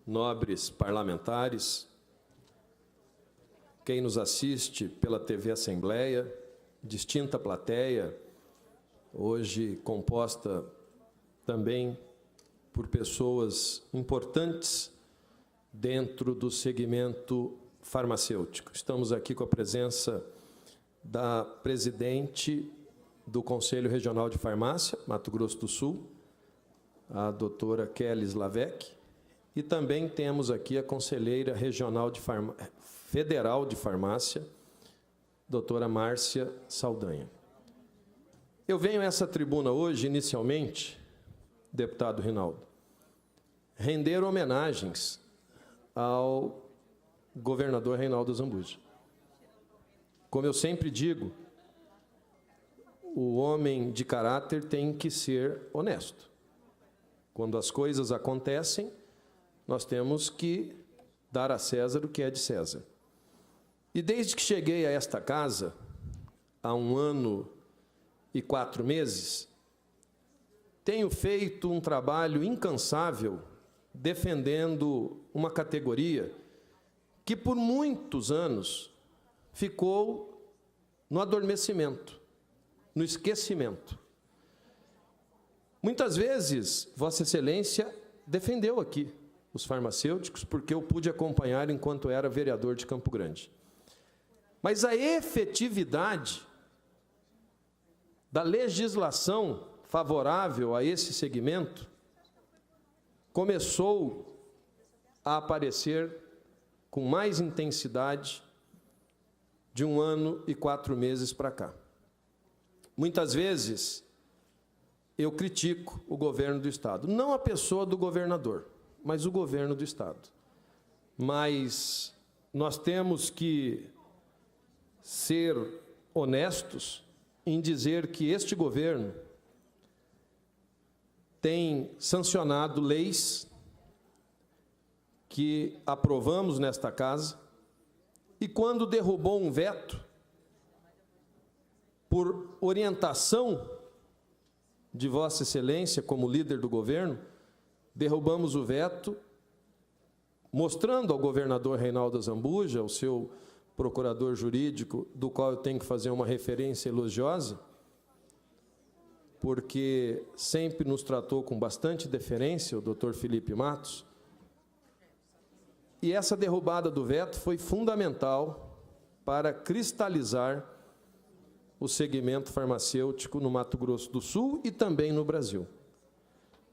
nobres parlamentares, quem nos assiste pela TV Assembleia, distinta plateia, hoje composta também por pessoas importantes dentro do segmento farmacêutico. Estamos aqui com a presença da presidente do Conselho Regional de Farmácia, Mato Grosso do Sul, a doutora Kelly Slavec, e também temos aqui a conselheira regional federal de farmácia, doutora Márcia Saldanha. Eu venho a essa tribuna hoje, inicialmente, deputado Rinaldo, render homenagens ao governador Reinaldo Zambuja. Como eu sempre digo, o homem de caráter tem que ser honesto. Quando as coisas acontecem, nós temos que dar a César o que é de César. E desde que cheguei a esta casa, há 1 ano e 4 meses, tenho feito um trabalho incansável defendendo uma categoria que por muitos anos ficou no adormecimento, no esquecimento. Muitas vezes, Vossa Excelência defendeu aqui os farmacêuticos, porque eu pude acompanhar enquanto era vereador de Campo Grande. Mas a efetividade da legislação favorável a esse segmento começou a aparecer com mais intensidade de 1 ano e 4 meses para cá. Muitas vezes eu critico o governo do Estado, não a pessoa do governador, mas o governo do Estado. Mas nós temos que ser honestos em dizer que este governo tem sancionado leis que aprovamos nesta casa e, quando derrubou um veto, por orientação de Vossa Excelência como líder do governo, derrubamos o veto, mostrando ao governador Reinaldo Zambuja, o seu procurador jurídico, do qual eu tenho que fazer uma referência elogiosa, porque sempre nos tratou com bastante deferência, o doutor Felipe Matos, e essa derrubada do veto foi fundamental para cristalizar o segmento farmacêutico no Mato Grosso do Sul e também no Brasil.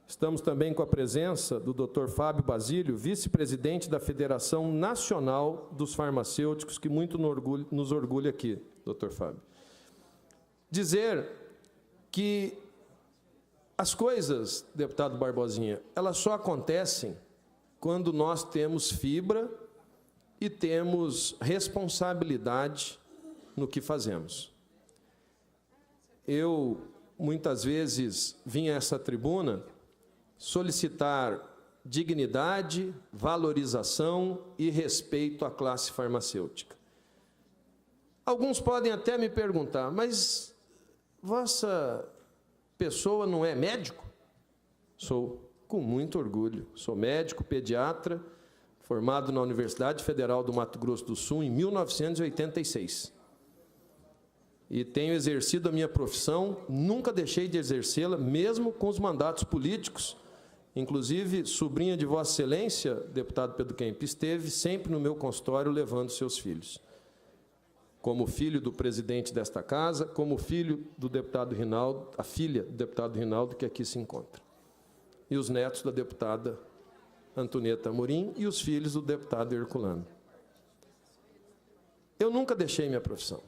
Estamos também com a presença do Dr. Fábio Basílio, vice-presidente da Federação Nacional dos Farmacêuticos, que muito nos orgulha aqui, Dr. Fábio. Dizer que as coisas, deputado Barbosinha, elas só acontecem quando nós temos fibra e temos responsabilidade no que fazemos. Eu, muitas vezes, vim a essa tribuna solicitar dignidade, valorização e respeito à classe farmacêutica. Alguns podem até me perguntar, mas vossa pessoa não é médico? Sou, com muito orgulho. Sou médico, pediatra, formado na Universidade Federal do Mato Grosso do Sul em 1986. E tenho exercido a minha profissão, nunca deixei de exercê-la, mesmo com os mandatos políticos. Inclusive, sobrinha de Vossa Excelência, deputado Pedro Kemp, esteve sempre no meu consultório levando seus filhos. Como filho do presidente desta casa, como filho do deputado Rinaldo, a filha do deputado Rinaldo, que aqui se encontra. E os netos da deputada Antonieta Amorim e os filhos do deputado Herculano. Eu nunca deixei minha profissão.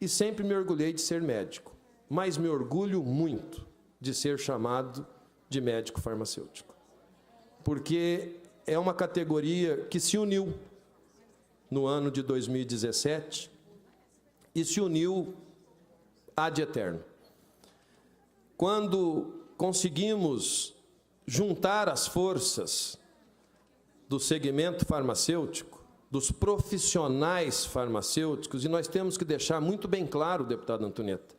E sempre me orgulhei de ser médico, mas me orgulho muito de ser chamado de médico farmacêutico, porque é uma categoria que se uniu no ano de 2017 e se uniu ad eterno. Quando conseguimos juntar as forças do segmento farmacêutico, dos profissionais farmacêuticos, e nós temos que deixar muito bem claro, deputado Antonieta,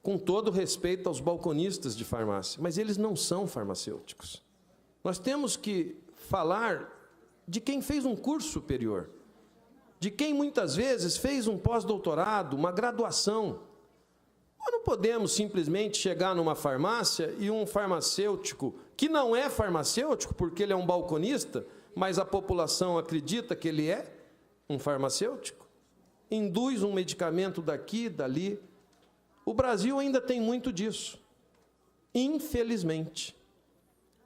com todo respeito aos balconistas de farmácia, mas eles não são farmacêuticos. Nós temos que falar de quem fez um curso superior, de quem muitas vezes fez um pós-doutorado, uma graduação. Nós não podemos simplesmente chegar numa farmácia e um farmacêutico, que não é farmacêutico, porque ele é um balconista, mas a população acredita que ele é um farmacêutico, induz um medicamento daqui, dali. O Brasil ainda tem muito disso, infelizmente.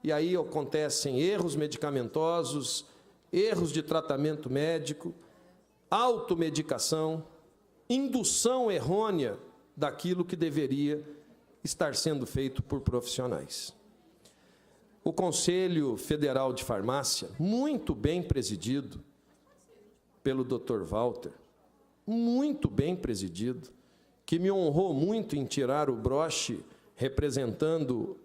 E aí acontecem erros medicamentosos, erros de tratamento médico, automedicação, indução errônea daquilo que deveria estar sendo feito por profissionais. O Conselho Federal de Farmácia, muito bem presidido pelo Dr. Walter, muito bem presidido, que me honrou muito em tirar o broche representando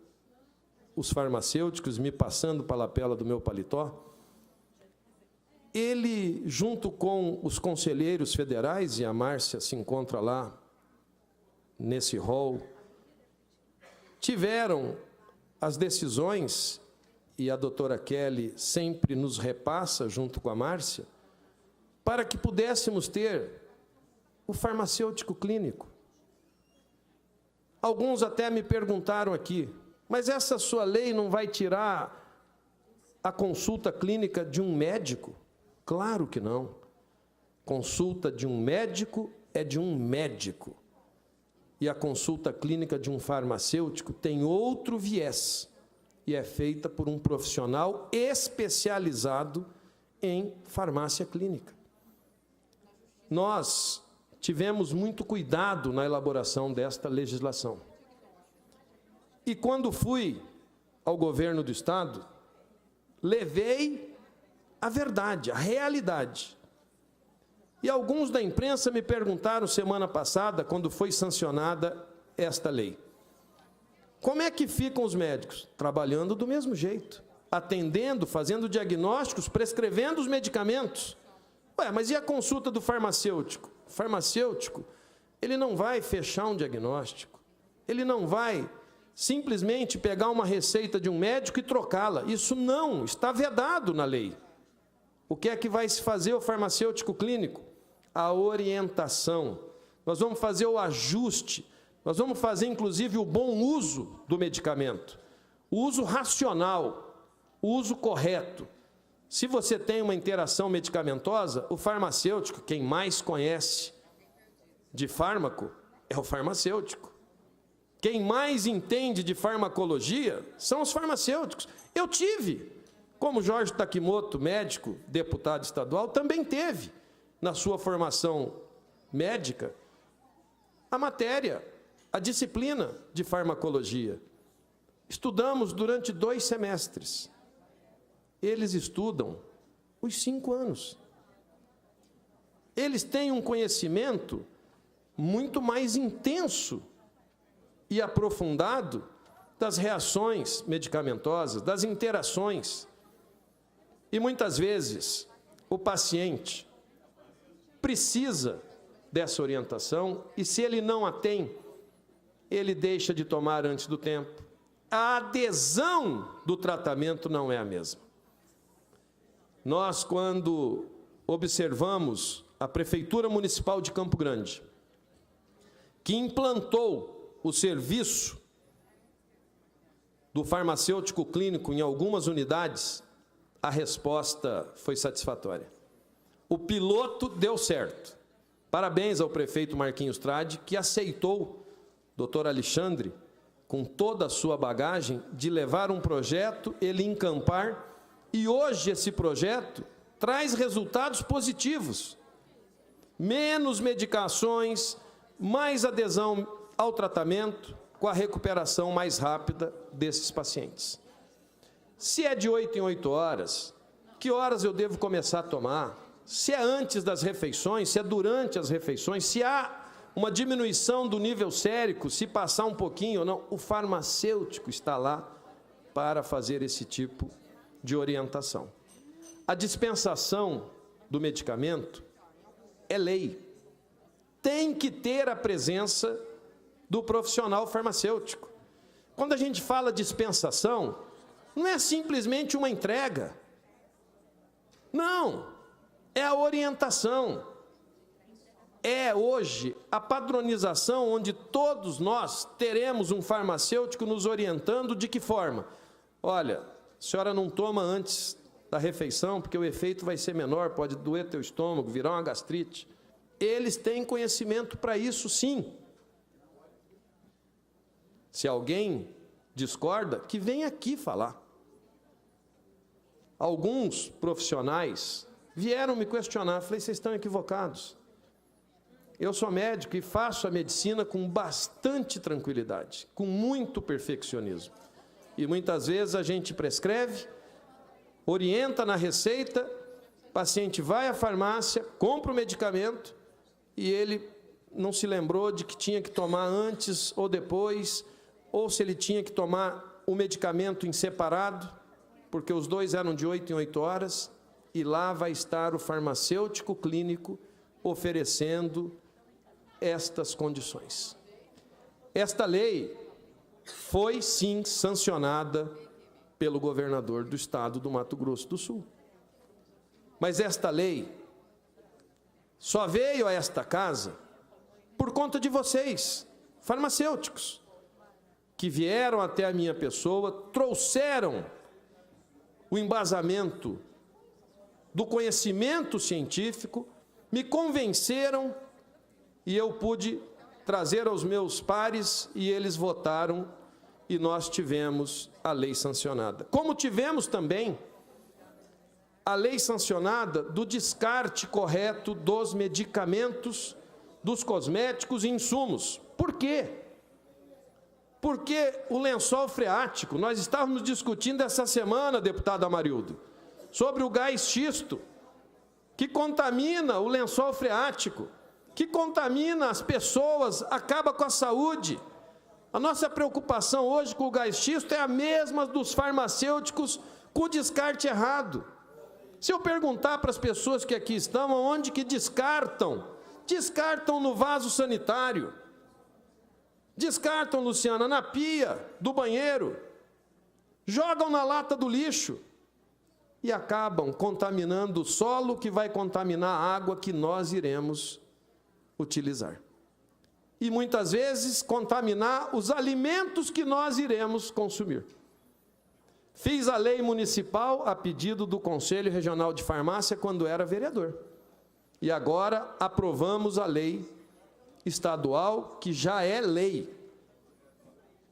os farmacêuticos, me passando para a lapela do meu paletó. Ele, junto com os conselheiros federais, e a Márcia se encontra lá, nesse hall, tiveram as decisões, e a doutora Kelly sempre nos repassa, junto com a Márcia, para que pudéssemos ter o farmacêutico clínico. Alguns até me perguntaram aqui, mas essa sua lei não vai tirar a consulta clínica de um médico? Claro que não. Consulta de um médico é de um médico. E a consulta clínica de um farmacêutico tem outro viés. E é feita por um profissional especializado em farmácia clínica. Nós tivemos muito cuidado na elaboração desta legislação. E quando fui ao governo do Estado, levei a verdade, a realidade. E alguns da imprensa me perguntaram semana passada, quando foi sancionada esta lei: como é que ficam os médicos? Trabalhando do mesmo jeito, atendendo, fazendo diagnósticos, prescrevendo os medicamentos. Ué, mas e a consulta do farmacêutico? O farmacêutico, ele não vai fechar um diagnóstico, ele não vai simplesmente pegar uma receita de um médico e trocá-la. Isso não, está vedado na lei. O que é que vai se fazer o farmacêutico clínico? A orientação. Nós vamos fazer o ajuste, nós vamos fazer, inclusive, o bom uso do medicamento, o uso racional, o uso correto. Se você tem uma interação medicamentosa, o farmacêutico, quem mais conhece de fármaco, é o farmacêutico. Quem mais entende de farmacologia são os farmacêuticos. Eu tive, como Jorge Takimoto, médico, deputado estadual, também teve, na sua formação médica, a matéria, a disciplina de farmacologia. Estudamos durante 2 semestres. Eles estudam os 5 anos. Eles têm um conhecimento muito mais intenso e aprofundado das reações medicamentosas, das interações. E muitas vezes o paciente precisa dessa orientação e, se ele não a tem, ele deixa de tomar antes do tempo. A adesão do tratamento não é a mesma. Nós, quando observamos a Prefeitura Municipal de Campo Grande, que implantou o serviço do farmacêutico clínico em algumas unidades, a resposta foi satisfatória. O piloto deu certo. Parabéns ao prefeito Marquinhos Trade, que aceitou, doutor Alexandre, com toda a sua bagagem, de levar um projeto, ele encampar, e hoje esse projeto traz resultados positivos. Menos medicações, mais adesão ao tratamento, com a recuperação mais rápida desses pacientes. Se é de 8 em 8 horas, que horas eu devo começar a tomar? Se é antes das refeições, se é durante as refeições, se há uma diminuição do nível sérico, se passar um pouquinho ou não, o farmacêutico está lá para fazer esse tipo de orientação. A dispensação do medicamento é lei. Tem que ter a presença do profissional farmacêutico. Quando a gente fala dispensação, não é simplesmente uma entrega, Não, é a orientação. É hoje a padronização onde todos nós teremos um farmacêutico nos orientando de que forma? Olha, a senhora não toma antes da refeição, porque o efeito vai ser menor, pode doer teu estômago, virar uma gastrite. Eles têm conhecimento para isso, sim. Se alguém discorda, que venha aqui falar. Alguns profissionais vieram me questionar, falei, vocês estão equivocados. Eu sou médico e faço a medicina com bastante tranquilidade, com muito perfeccionismo. E muitas vezes a gente prescreve, orienta na receita, o paciente vai à farmácia, compra o medicamento e ele não se lembrou de que tinha que tomar antes ou depois, ou se ele tinha que tomar o medicamento em separado, porque os dois eram de 8 em 8 horas, e lá vai estar o farmacêutico clínico oferecendo estas condições. Esta lei foi, sim, sancionada pelo governador do estado do Mato Grosso do Sul. Mas esta lei só veio a esta casa por conta de vocês, farmacêuticos, que vieram até a minha pessoa, trouxeram o embasamento do conhecimento científico, me convenceram e eu pude trazer aos meus pares e eles votaram e nós tivemos a lei sancionada. Como tivemos também a lei sancionada do descarte correto dos medicamentos, dos cosméticos e insumos. Por quê? Porque o lençol freático, nós estávamos discutindo essa semana, deputado Amarildo, sobre o gás xisto, que contamina o lençol freático, que contamina as pessoas, acaba com a saúde. A nossa preocupação hoje com o gás xisto é a mesma dos farmacêuticos com o descarte errado. Se eu perguntar para as pessoas que aqui estão, onde que descartam? Descartam no vaso sanitário. Descartam, Luciana, na pia do banheiro. Jogam na lata do lixo. E acabam contaminando o solo, que vai contaminar a água que nós iremos utilizar. E muitas vezes contaminar os alimentos que nós iremos consumir. Fiz a lei municipal a pedido do Conselho Regional de Farmácia quando era vereador. E agora aprovamos a lei estadual, que já é lei.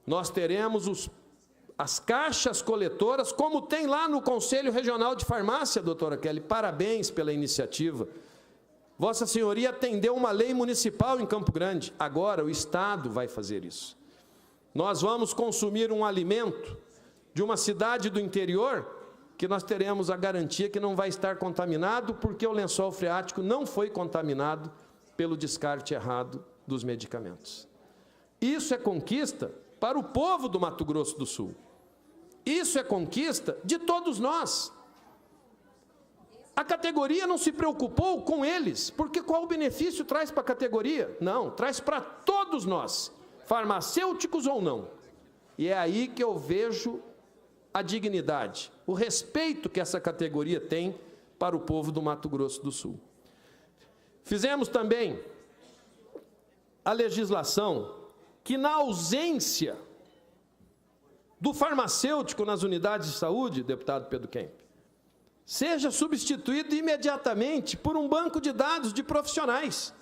Nós teremos as caixas coletoras, como tem lá no Conselho Regional de Farmácia, doutora Kelly. Parabéns pela iniciativa. Vossa Senhoria atendeu uma lei municipal em Campo Grande. Agora o Estado vai fazer isso. Nós vamos consumir um alimento de uma cidade do interior, que nós teremos a garantia que não vai estar contaminado, porque o lençol freático não foi contaminado pelo descarte errado dos medicamentos. Isso é conquista para o povo do Mato Grosso do Sul. Isso é conquista de todos nós. A categoria não se preocupou com eles, porque qual o benefício traz para a categoria? Não, traz para todos nós, farmacêuticos ou não. E é aí que eu vejo a dignidade, o respeito que essa categoria tem para o povo do Mato Grosso do Sul. Fizemos também a legislação que, na ausência do farmacêutico nas unidades de saúde, deputado Pedro Kemp, seja substituído imediatamente por um banco de dados de profissionais,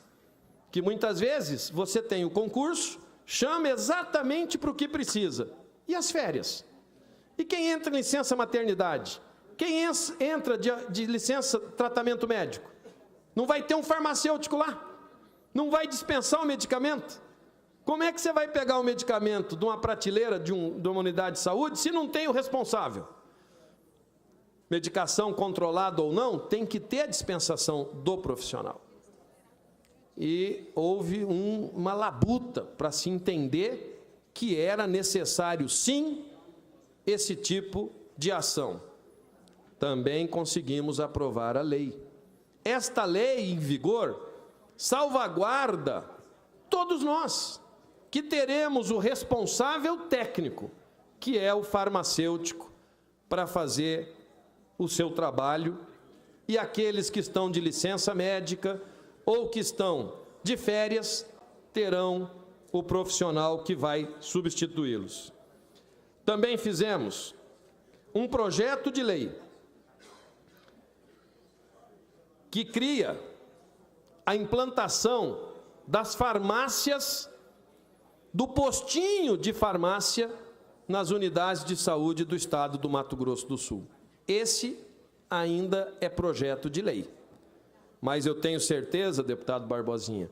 que muitas vezes você tem o concurso, chama exatamente para o que precisa. E as férias? E quem entra em licença maternidade? Quem entra de licença tratamento médico? Não vai ter um farmacêutico lá? Não vai dispensar o medicamento? Como é que você vai pegar o medicamento de uma prateleira de uma unidade de saúde se não tem o responsável? Medicação controlada ou não, tem que ter a dispensação do profissional. E houve uma labuta para se entender que era necessário, sim, esse tipo de ação. Também conseguimos aprovar a lei. Esta lei em vigor salvaguarda todos nós, que teremos o responsável técnico, que é o farmacêutico, para fazer o seu trabalho e aqueles que estão de licença médica ou que estão de férias terão o profissional que vai substituí-los. Também fizemos um projeto de lei que cria a implantação das farmácias, do postinho de farmácia nas unidades de saúde do estado do Mato Grosso do Sul. Esse ainda é projeto de lei. Mas eu tenho certeza, deputado Barbosinha,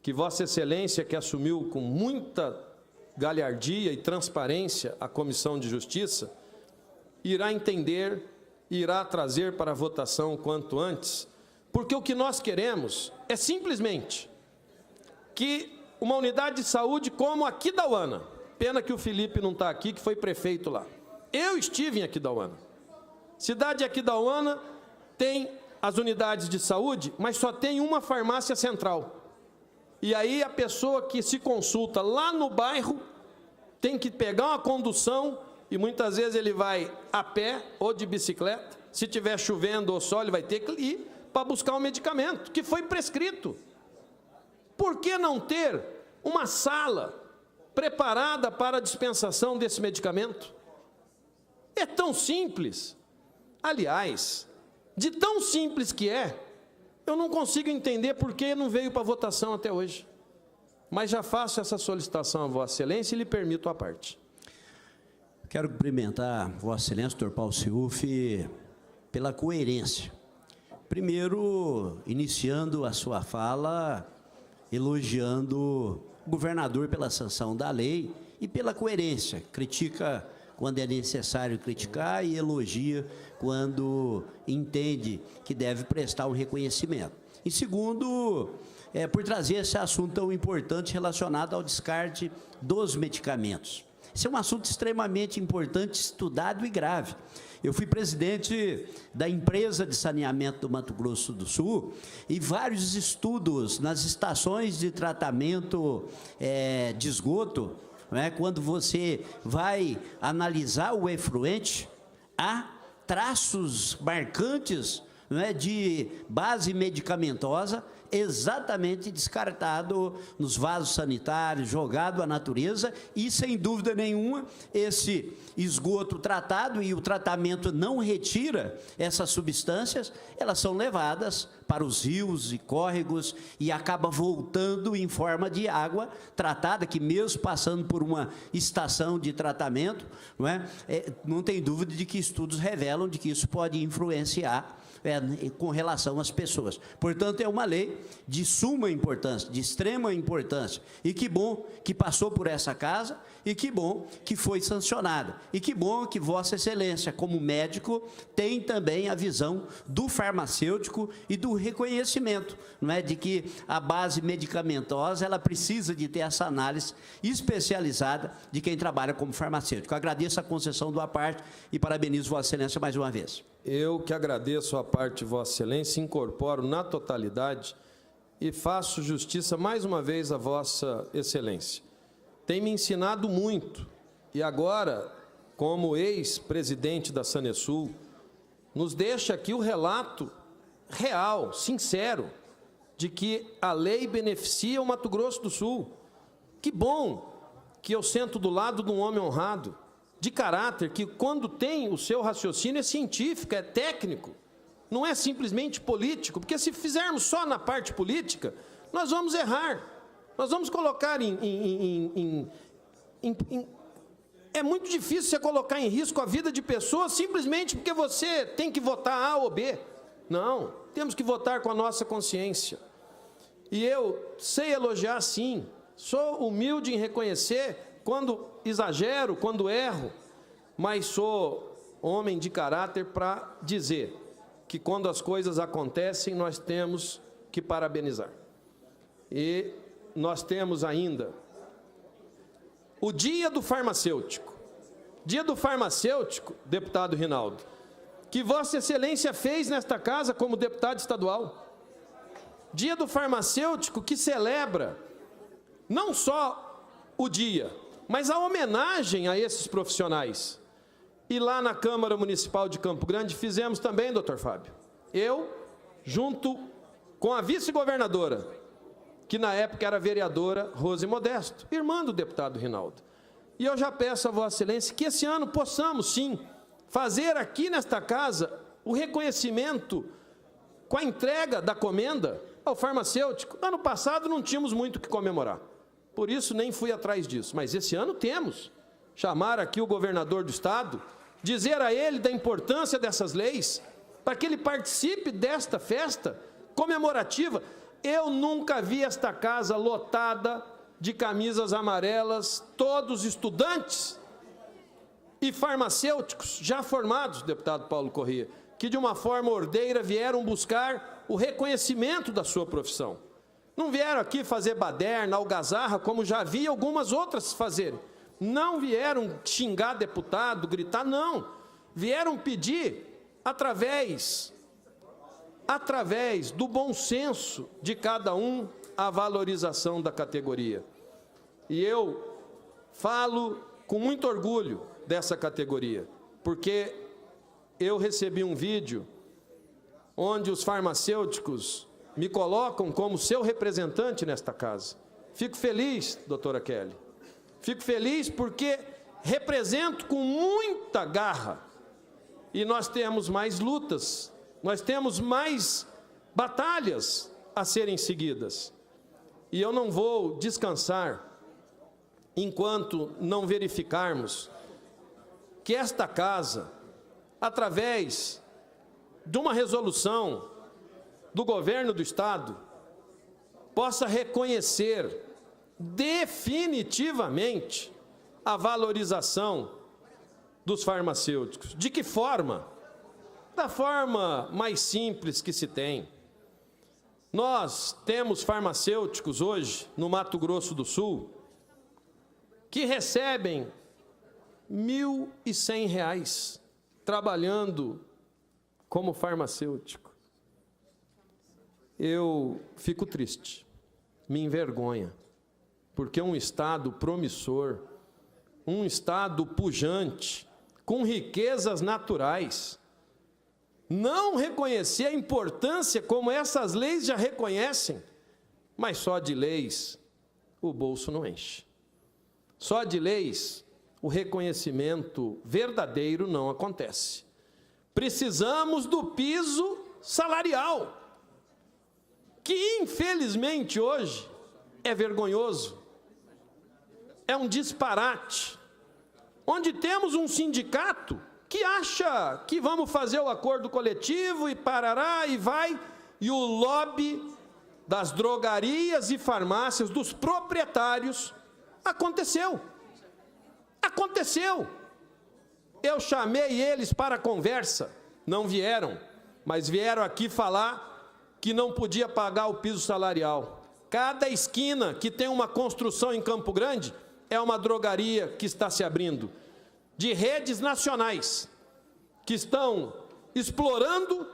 que Vossa Excelência, que assumiu com muita galhardia e transparência a Comissão de Justiça, irá entender e irá trazer para a votação o quanto antes, porque o que nós queremos é simplesmente que uma unidade de saúde como a Aquidauana, pena que o Felipe não está aqui, que foi prefeito lá. Eu estive em Aquidauana. Cidade de Aquidauana tem as unidades de saúde, mas só tem uma farmácia central. E aí a pessoa que se consulta lá no bairro tem que pegar uma condução e muitas vezes ele vai a pé ou de bicicleta. Se tiver chovendo ou sol, ele vai ter que ir para buscar um medicamento que foi prescrito. Por que não ter uma sala preparada para a dispensação desse medicamento? É tão simples. Aliás, de tão simples que é, eu não consigo entender por que não veio para votação até hoje. Mas já faço essa solicitação a Vossa Excelência e lhe permito a parte. Quero cumprimentar Vossa Excelência, Dr. Paulo Sciuffi, pela coerência. Primeiro, iniciando a sua fala, elogiando o governador pela sanção da lei e pela coerência. Critica quando é necessário criticar e elogia quando entende que deve prestar um reconhecimento. E segundo, por trazer esse assunto tão importante relacionado ao descarte dos medicamentos. Esse é um assunto extremamente importante, estudado e grave. Eu fui presidente da empresa de saneamento do Mato Grosso do Sul e vários estudos nas estações de tratamento de esgoto, quando você vai analisar o efluente, há traços marcantes de base medicamentosa, exatamente descartado nos vasos sanitários, jogado à natureza, e sem dúvida nenhuma esse esgoto tratado e o tratamento não retira essas substâncias, elas são levadas para os rios e córregos e acaba voltando em forma de água tratada, que mesmo passando por uma estação de tratamento, não tem dúvida de que estudos revelam de que isso pode influenciar com relação às pessoas. Portanto, é uma lei de suma importância, de extrema importância, e que bom que passou por essa casa, e que bom que foi sancionada, e que bom que Vossa Excelência, como médico, tem também a visão do farmacêutico e do reconhecimento, de que a base medicamentosa, ela precisa de ter essa análise especializada de quem trabalha como farmacêutico. Agradeço a concessão do à parte e parabenizo Vossa Excelência mais uma vez. Eu que agradeço a parte de Vossa Excelência, incorporo na totalidade e faço justiça mais uma vez a Vossa Excelência. Tem me ensinado muito e agora, como ex-presidente da Sanesul, nos deixa aqui o relato real, sincero, de que a lei beneficia o Mato Grosso do Sul. Que bom que eu sento do lado de um homem honrado, de caráter, que quando tem o seu raciocínio é científico, é técnico, não é simplesmente político, porque se fizermos só na parte política, nós vamos errar, nós vamos colocar é muito difícil você colocar em risco a vida de pessoas simplesmente porque você tem que votar A ou B. Não, temos que votar com a nossa consciência. E eu sei elogiar sim, sou humilde em reconhecer quando exagero, quando erro, mas sou homem de caráter para dizer que quando as coisas acontecem, nós temos que parabenizar. E nós temos ainda o Dia do Farmacêutico. Dia do Farmacêutico, deputado Rinaldo, que Vossa Excelência fez nesta casa como deputado estadual. Dia do Farmacêutico que celebra não só o dia, mas a homenagem a esses profissionais. E lá na Câmara Municipal de Campo Grande fizemos também, doutor Fábio, Eu, junto com a vice-governadora, que na época era a vereadora Rose Modesto, irmã do deputado Rinaldo. E eu já peço a Vossa Excelência que esse ano possamos, sim, fazer aqui nesta casa o reconhecimento com a entrega da comenda ao farmacêutico. Ano passado não tínhamos muito o que comemorar, por isso nem fui atrás disso, mas esse ano temos. Chamar aqui o governador do estado, dizer a ele da importância dessas leis, para que ele participe desta festa comemorativa. Eu nunca vi esta casa lotada de camisas amarelas, todos estudantes e farmacêuticos já formados, deputado Paulo Corrêa, que de uma forma ordeira vieram buscar o reconhecimento da sua profissão. Não vieram aqui fazer baderna, algazarra, como já vi algumas outras fazerem. Não vieram xingar deputado, gritar, não. Vieram pedir, através do bom senso de cada um, a valorização da categoria. E eu falo com muito orgulho dessa categoria, porque eu recebi um vídeo onde os farmacêuticos me colocam como seu representante nesta casa. Fico feliz, doutora Kelly. Fico feliz porque represento com muita garra. E nós temos mais lutas, nós temos mais batalhas a serem seguidas. E eu não vou descansar enquanto não verificarmos que esta casa, através de uma resolução do governo do estado, possa reconhecer definitivamente a valorização dos farmacêuticos. De que forma? Da forma mais simples que se tem. Nós temos farmacêuticos hoje, no Mato Grosso do Sul, que recebem R$ 1.100 trabalhando como farmacêutico. Eu fico triste, me envergonha, porque um estado promissor, um estado pujante, com riquezas naturais, não reconhecer a importância como essas leis já reconhecem, mas só de leis o bolso não enche. Só de leis o reconhecimento verdadeiro não acontece. Precisamos do piso salarial, que infelizmente hoje é vergonhoso, é um disparate, onde temos um sindicato que acha que vamos fazer o acordo coletivo e parará e vai, e o lobby das drogarias e farmácias, dos proprietários, aconteceu. Aconteceu. Eu chamei eles para a conversa, não vieram, mas vieram aqui falar que não podia pagar o piso salarial. Cada esquina que tem uma construção em Campo Grande é uma drogaria que está se abrindo, de redes nacionais, que estão explorando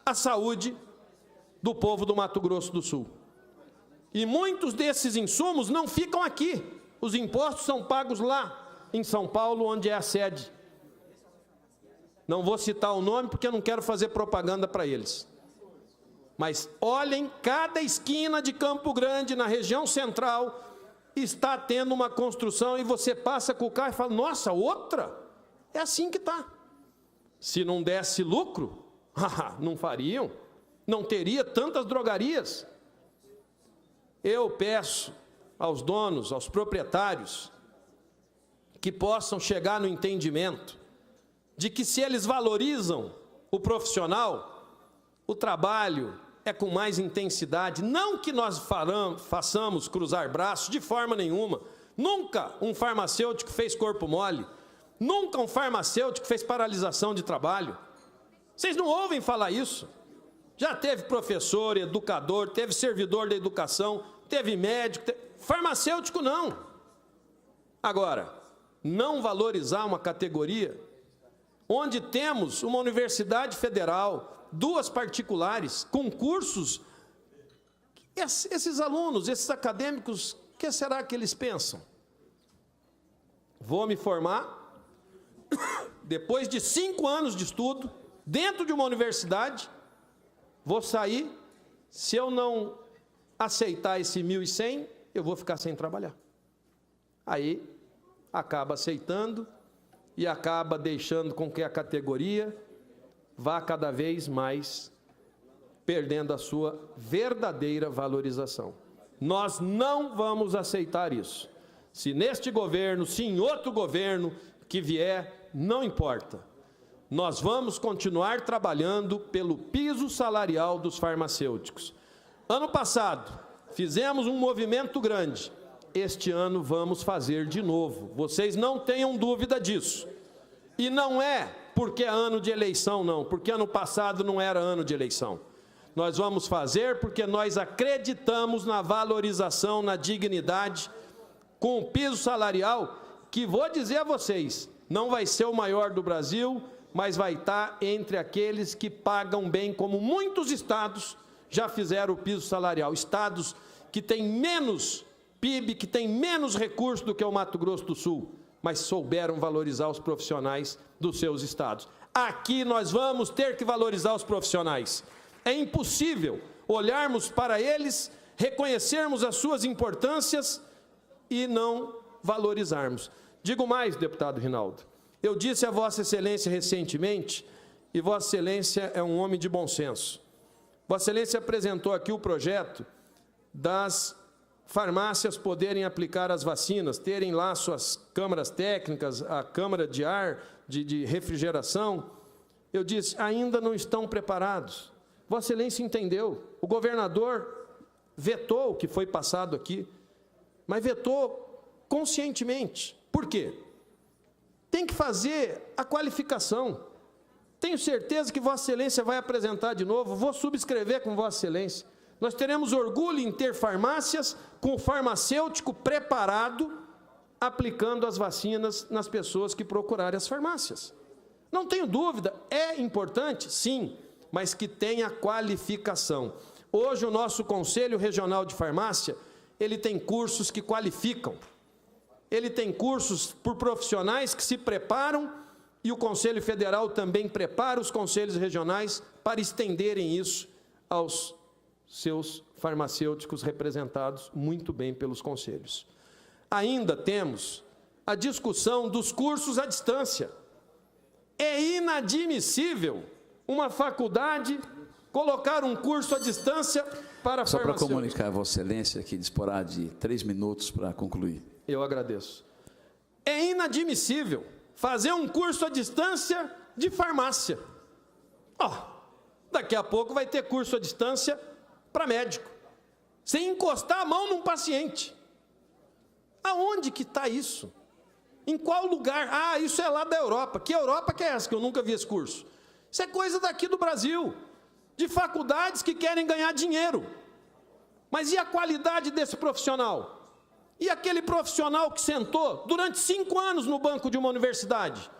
a saúde do povo do Mato Grosso do Sul. E muitos desses insumos não ficam aqui, os impostos são pagos lá em São Paulo, onde é a sede. Não vou citar o nome, porque eu não quero fazer propaganda para eles. Mas olhem, cada esquina de Campo Grande, na região central, está tendo uma construção, e você passa com o carro e fala, nossa, outra? É assim que está. Se não desse lucro, não fariam, não teria tantas drogarias. Eu peço aos donos, aos proprietários, que possam chegar no entendimento de que, se eles valorizam o profissional, o trabalho é com mais intensidade. Não que nós façamos cruzar braços, de forma nenhuma. Nunca um farmacêutico fez corpo mole. Nunca um farmacêutico fez paralisação de trabalho. Vocês não ouvem falar isso? Já teve professor, educador, teve servidor da educação, teve médico, farmacêutico não. Agora, não valorizar uma categoria onde temos uma universidade federal, 2 particulares, com cursos, esses alunos, esses acadêmicos, o que será que eles pensam? Vou me formar, depois de 5 anos de estudo, dentro de uma universidade, vou sair, se eu não aceitar esse 1.100, eu vou ficar sem trabalhar. Aí, acaba aceitando e acaba deixando com que a categoria vá cada vez mais perdendo a sua verdadeira valorização. Nós não vamos aceitar isso. Se neste governo, se em outro governo que vier, não importa. Nós vamos continuar trabalhando pelo piso salarial dos farmacêuticos. Ano passado, fizemos um movimento grande. Este ano vamos fazer de novo. Vocês não tenham dúvida disso. E não é porque é ano de eleição, não, porque ano passado não era ano de eleição. Nós vamos fazer porque nós acreditamos na valorização, na dignidade, com o piso salarial, que vou dizer a vocês, não vai ser o maior do Brasil, mas vai estar entre aqueles que pagam bem, como muitos estados já fizeram o piso salarial. Estados que têm menos PIB, que têm menos recursos do que o Mato Grosso do Sul, mas souberam valorizar os profissionais dos seus estados. Aqui nós vamos ter que valorizar os profissionais. É impossível olharmos para eles, reconhecermos as suas importâncias e não valorizarmos. Digo mais, deputado Rinaldo, eu disse a Vossa Excelência recentemente, e Vossa Excelência é um homem de bom senso. Vossa Excelência apresentou aqui o projeto das farmácias poderem aplicar as vacinas, terem lá suas câmaras técnicas, a câmara de ar, de refrigeração. Eu disse, ainda não estão preparados. Vossa Excelência entendeu, o governador vetou o que foi passado aqui, mas vetou conscientemente. Por quê? Tem que fazer a qualificação. Tenho certeza que Vossa Excelência vai apresentar de novo, vou subscrever com Vossa Excelência. Nós teremos orgulho em ter farmácias com farmacêutico preparado, aplicando as vacinas nas pessoas que procurarem as farmácias. Não tenho dúvida, é importante, sim, mas que tenha qualificação. Hoje o nosso Conselho Regional de Farmácia, ele tem cursos que qualificam. Ele tem cursos por profissionais que se preparam e o Conselho Federal também prepara os conselhos regionais para estenderem isso aos seus farmacêuticos representados muito bem pelos conselhos. Ainda temos a discussão dos cursos à distância. É inadmissível uma faculdade colocar um curso à distância para farmacêuticos. Só para comunicar a Vossa Excelência que disporá de 3 minutos para concluir. Eu agradeço. É inadmissível fazer um curso à distância de farmácia. Daqui a pouco vai ter curso à distância para médico, sem encostar a mão num paciente. Aonde que está isso? Em qual lugar? Isso é lá da Europa. Que Europa que é essa que eu nunca vi esse curso? Isso é coisa daqui do Brasil, de faculdades que querem ganhar dinheiro. Mas e a qualidade desse profissional? E aquele profissional que sentou durante 5 anos no banco de uma universidade?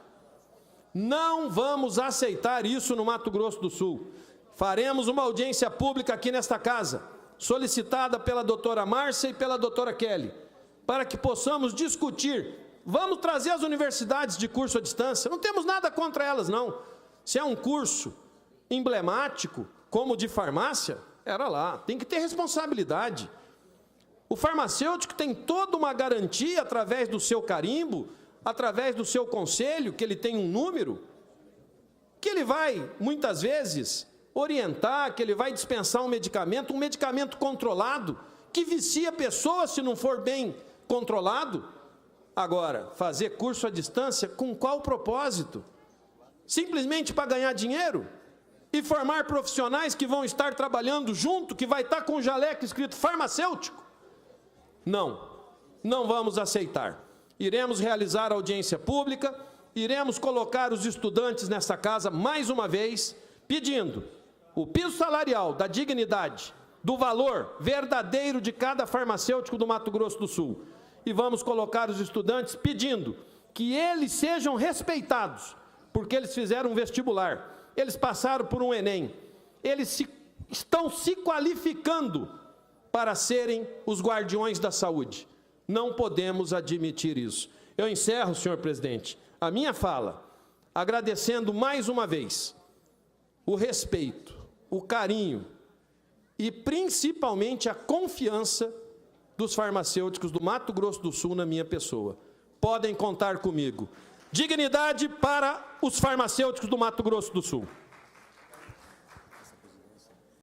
Não vamos aceitar isso no Mato Grosso do Sul. Faremos uma audiência pública aqui nesta casa, solicitada pela doutora Márcia e pela doutora Kelly, para que possamos discutir. Vamos trazer as universidades de curso à distância, não temos nada contra elas, não. Se é um curso emblemático, como o de farmácia, era lá, tem que ter responsabilidade. O farmacêutico tem toda uma garantia através do seu carimbo, através do seu conselho, que ele tem um número, que ele vai, muitas vezes, orientar, que ele vai dispensar um medicamento controlado, que vicia pessoas se não for bem controlado. Agora, fazer curso à distância, com qual propósito? Simplesmente para ganhar dinheiro? E formar profissionais que vão estar trabalhando junto, que vai estar com o jaleco escrito farmacêutico? Não, não vamos aceitar. Iremos realizar audiência pública, iremos colocar os estudantes nessa casa mais uma vez, pedindo o piso salarial da dignidade, do valor verdadeiro de cada farmacêutico do Mato Grosso do Sul. E vamos colocar os estudantes pedindo que eles sejam respeitados, porque eles fizeram um vestibular, eles passaram por um Enem, eles estão se qualificando para serem os guardiões da saúde. Não podemos admitir isso. Eu encerro, senhor presidente, a minha fala, agradecendo mais uma vez o respeito, o carinho e, principalmente, a confiança dos farmacêuticos do Mato Grosso do Sul na minha pessoa. Podem contar comigo. Dignidade para os farmacêuticos do Mato Grosso do Sul.